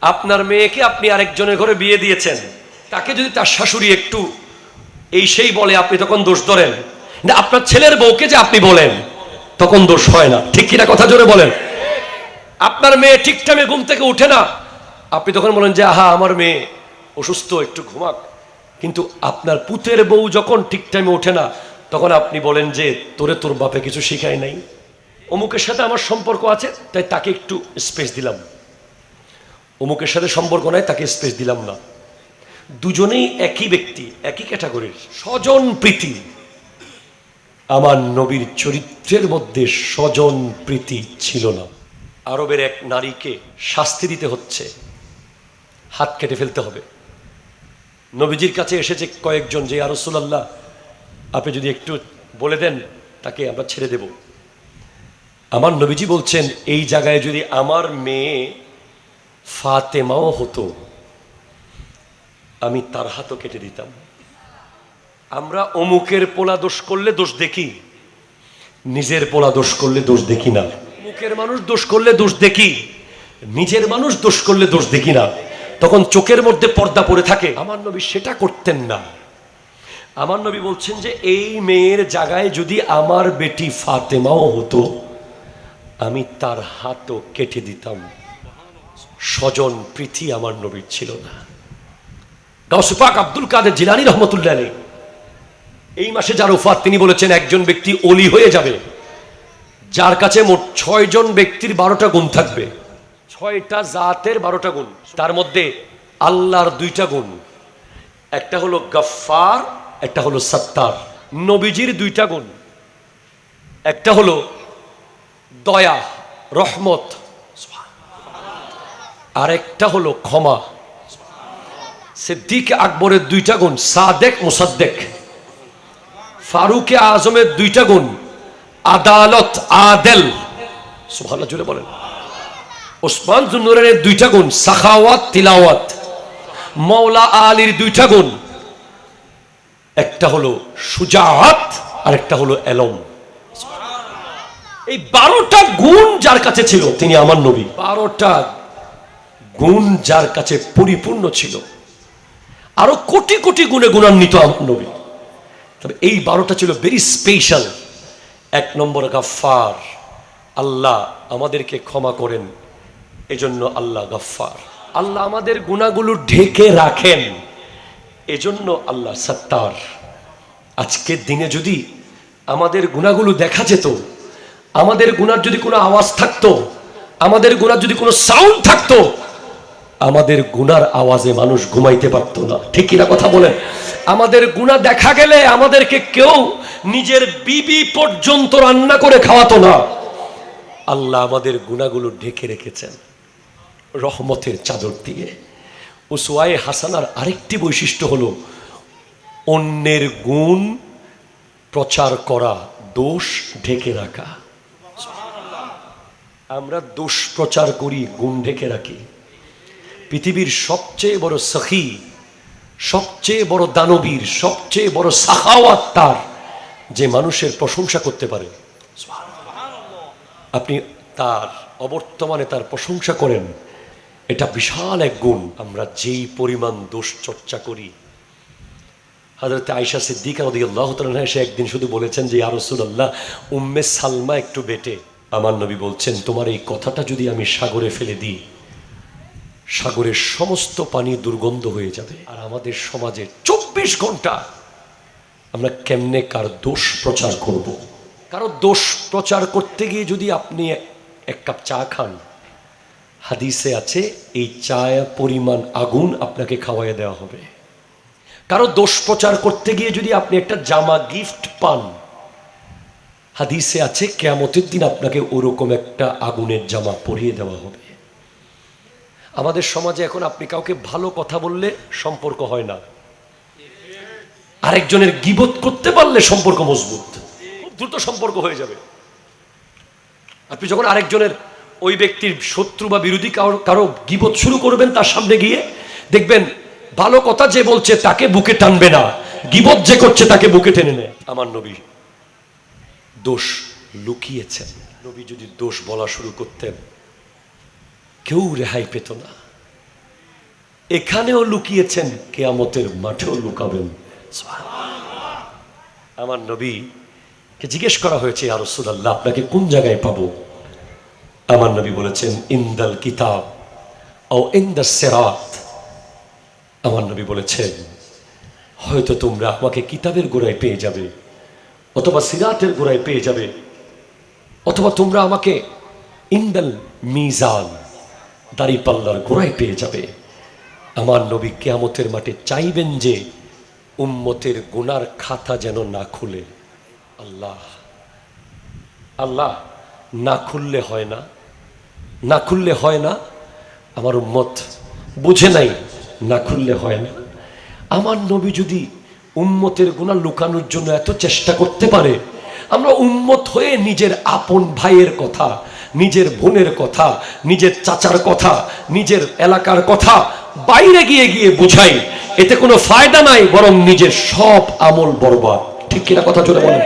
আপনার মেয়েকে আপনি আরেকজনের ঘরে বিয়ে দিয়েছেন, তাকে যদি তার শাশুড়ি একটু এই সেই বলে, আপনি তখন দোষ ধরেন। কিন্তু আপনার ছেলের বউকে যে আপনি বলেন, তখন দোষ হয় না। ঠিক কিনা কথা জোরে বলেন। আপনার মেয়ে ঠিক টাইমে ঘুম থেকে উঠে না, আপনি তখন বলেন যে আহা আমার মেয়ে অসুস্থ, একটু ঘুমাক। কিন্তু আপনার পুতের বউ যখন ঠিক টাইমে ওঠে না, তখন আপনি বলেন যে তোরে তোর বাপে কিছু শিখায় নাই, অমুকের সাথে আমার সম্পর্ক আছে তাই তাকে একটু স্পেস দিলাম, অমুকের সাথে সম্পর্ক নাই তাকে স্পেস দিলাম না। দুজনেই একই ব্যক্তি, একই ক্যাটাগরির। স্বজন প্রীতি, আমার নবীর চরিত্রের মধ্যে স্বজন প্রীতি ছিল না। আরবের এক নারীকে শাস্তি দিতে হচ্ছে, হাত কেটে ফেলতে হবে। নবীজির কাছে এসেছে কয়েকজন যে ইয়া রাসূলুল্লাহ, আপনি যদি একটু বলে দেন তাকে আমরা ছেড়ে দেব। আমার নবীজি বলছেন, এই জায়গায় যদি আমার মেয়ে ফাতেমাও হতো, আমি তার হাতও কেটে দিতাম। আমরা অমুকের পোলা দোষ করলে দোষ দেখি, নিজের পোলা দোষ করলে দোষ দেখি না। অমুকের মানুষ দোষ করলে দোষ দেখি, নিজের মানুষ দোষ করলে দোষ দেখি না। তখন চোখের মধ্যে পর্দা পড়ে থাকে। আমার নবী সেটা করতেন না। আমার নবী বলছেন যে এই মেয়ের জায়গায় যদি আমার বেটি ফাতেমাও হতো, আমি তার হাতও কেটে দিতাম। স্বজন প্রীতি আমার নবীর ছিল না। গাউস পাক আব্দুল কাদের জিলানী রহমতুল্লাহ আলাইহি এই মাসে যার ওফাত, তিনি বলেছেন একজন ব্যক্তি ওলি হয়ে যাবে যার কাছে মোট 6 জন ব্যক্তির 12টা গুণ থাকবে। 6টা জাতের 12টা গুণ, তার মধ্যে আল্লাহর 2টা গুণ, একটা হলো গফফার, একটা হলো সত্তার। নবীজির 2টা গুণ, একটা হলো দয়া রহমত, আর একটা হলো ক্ষমা। সিদ্দিক আকবরের 2টা গুণ, সাদেক মুসাদ্দেক। ফারুকে আজমের 2টা গুণ, আদালত আদেল। সুবহানাল্লাহ জোরে বলেন। ওসমান জুন্নুরাইনের 2টা গুণ, সাখাওয়াত তিলাওয়াত। মাওলা আলীর 2টা গুণ, একটা হলো সুজাআত আর একটা হলো এলম। এই 12টা গুণ যার কাছে ছিল তিনি আমার নবী। 12টা গুণ যার কাছে পরিপূর্ণ ছিল, আরো কোটি কোটি গুণে গুণান্বিত আমার নবী। তবে এই 12টা ছিল ভেরি স্পেশাল। 1 নম্বর গফফার, আল্লাহ আমাদেরকে ক্ষমা করেন, এজন্য আল্লাহ গফফার। আল্লাহ আমাদের গুনাহগুলো ঢেকে রাখেন, এজন্য আল্লাহ সত্তার। আজকের দিনে যদি আমাদের গুনাহগুলো দেখা যেত, আমাদের গুনার যদি কোনো আওয়াজ থাকতো, আমাদের গুনার যদি কোনো সাউন্ড থাকতো, আমাদের গুনার আওয়াজে মানুষ ঘুমাইতে পারতো না। ঠিক কিনা কথা বলেন। আমাদের গুনাহ দেখা গেলে আমাদেরকে কেউ নিজের বিবি পর্যন্ত রান্না করে খাওয়াতো না। আল্লাহ আমাদের গুনাহগুলো ঢেকে রেখেছেন রহমতের চাদর দিয়ে। উসওয়ায়ে হাসানার আরেকটি বৈশিষ্ট্য হলো অন্যের গুণ প্রচার করা, দোষ ঢেকে রাখা। আমরা দোষ প্রচার করি, গুণ ঢেকে রাখি। পৃথিবীর সবচেয়ে বড় সখী, সবচেয়ে বড় দানবীর, সবচেয়ে বড় সাখাওয়াত তার যে মানুষের প্রশংসা করতে পারে। আপনি তার অবর্তমানে তার প্রশংসা করেন, এটা বিশাল এক গুণ। আমরা যেই পরিমাণ দোষ চর্চা করি, হযরত আয়েশা সিদ্দিকা রাদিয়াল্লাহু তাআলা আনহা সে একদিন শুধু বলেছেন যে ইয়া রাসূলুল্লাহ, উম্মে সালমা একটু বেটে। আমার নবী বলছেন, তোমার এই কথাটা যদি আমি সাগরে ফেলে দিই, সাগরের সমস্ত পানি দুর্গন্ধ হয়ে যাবে। আর আমাদের সমাজে 24 ঘন্টা আমরা কেমনে কার দোষ প্রচার করব। কারো দোষ প্রচার করতে গিয়ে যদি আপনি এক কাপ চা খান, হাদিসে আছে এই চায়ের পরিমাণ আগুন আপনাকে খাওয়াইয়া দেওয়া হবে। কারো দোষ প্রচার করতে গিয়ে যদি আপনি একটা জামা গিফট পান, হাদিসে আছে কিয়ামতের দিন আপনাকে ওরকম একটা আগুনের জামা পরিয়ে দেওয়া হবে। আমাদের সমাজে এখন আপনি কাউকে ভালো কথা বললে সম্পর্ক হয় না, আরেকজনের গীবত করতে পারলে সম্পর্ক মজবুত, খুব দ্রুত সম্পর্ক হয়ে যাবে। আপনি যখন আরেকজনের, ওই ব্যক্তির শত্রু বা বিরোধী কারো গীবত শুরু করবেন, তার সামনে গিয়ে দেখবেন ভালো কথা যে বলছে তাকে বুকে টানবে না, গীবত যে করছে তাকে বুকে টেনে নেয়। আমার নবী দোষ লুকিয়েছেন। নবী যদি দোষ বলা শুরু করতেন, কেউ রেহাই পেত না। এখানেও লুকিয়েছেন, কিয়ামতের মাঠেও লুকাবেন। আমার নবীকে জিজ্ঞেস করা হয়েছে, ইয়া রাসূলুল্লাহ আপনাকে কোন জায়গায় পাবো? আমার নবী বলেছেন ইনদাল কিতাব ও ইনদাস সিরাত। আমার নবী বলেছেন হয়তো তোমরা আমাকে কিতাবের গোড়ায় পেয়ে যাবে, অথবা সিরাতের গোড়ায় পেয়ে যাবে, অথবা তোমরা আমাকে ইনদাল মিজান দাড়িপাল্লার গোড়ায় পেয়ে যাবে। আমার নবী কিয়ামতের মাঠে চাইবেন যে উম্মতের গুনার খাতা যেন না খুলে। আল্লাহ আল্লাহ, না খুললে হয় না, না খুললে হয় না। আমার উম্মত বুঝে নাই, না খুললে হয় না। আমার নবী যদি উম্মতের গুনাহ লুকানোর জন্য এত চেষ্টা করতে পারে, আমরা উম্মত হয়ে নিজের আপন ভাইয়ের কথা, নিজের বোনের কথা, নিজের চাচার কথা, নিজের এলাকার কথা বাইরে গিয়ে গিয়ে বুঝাই, এতে কোনো ফায়দা নাই, বরং নিজের সব আমল বরবাদ। ঠিক কিনা কথা জোরে বলেন।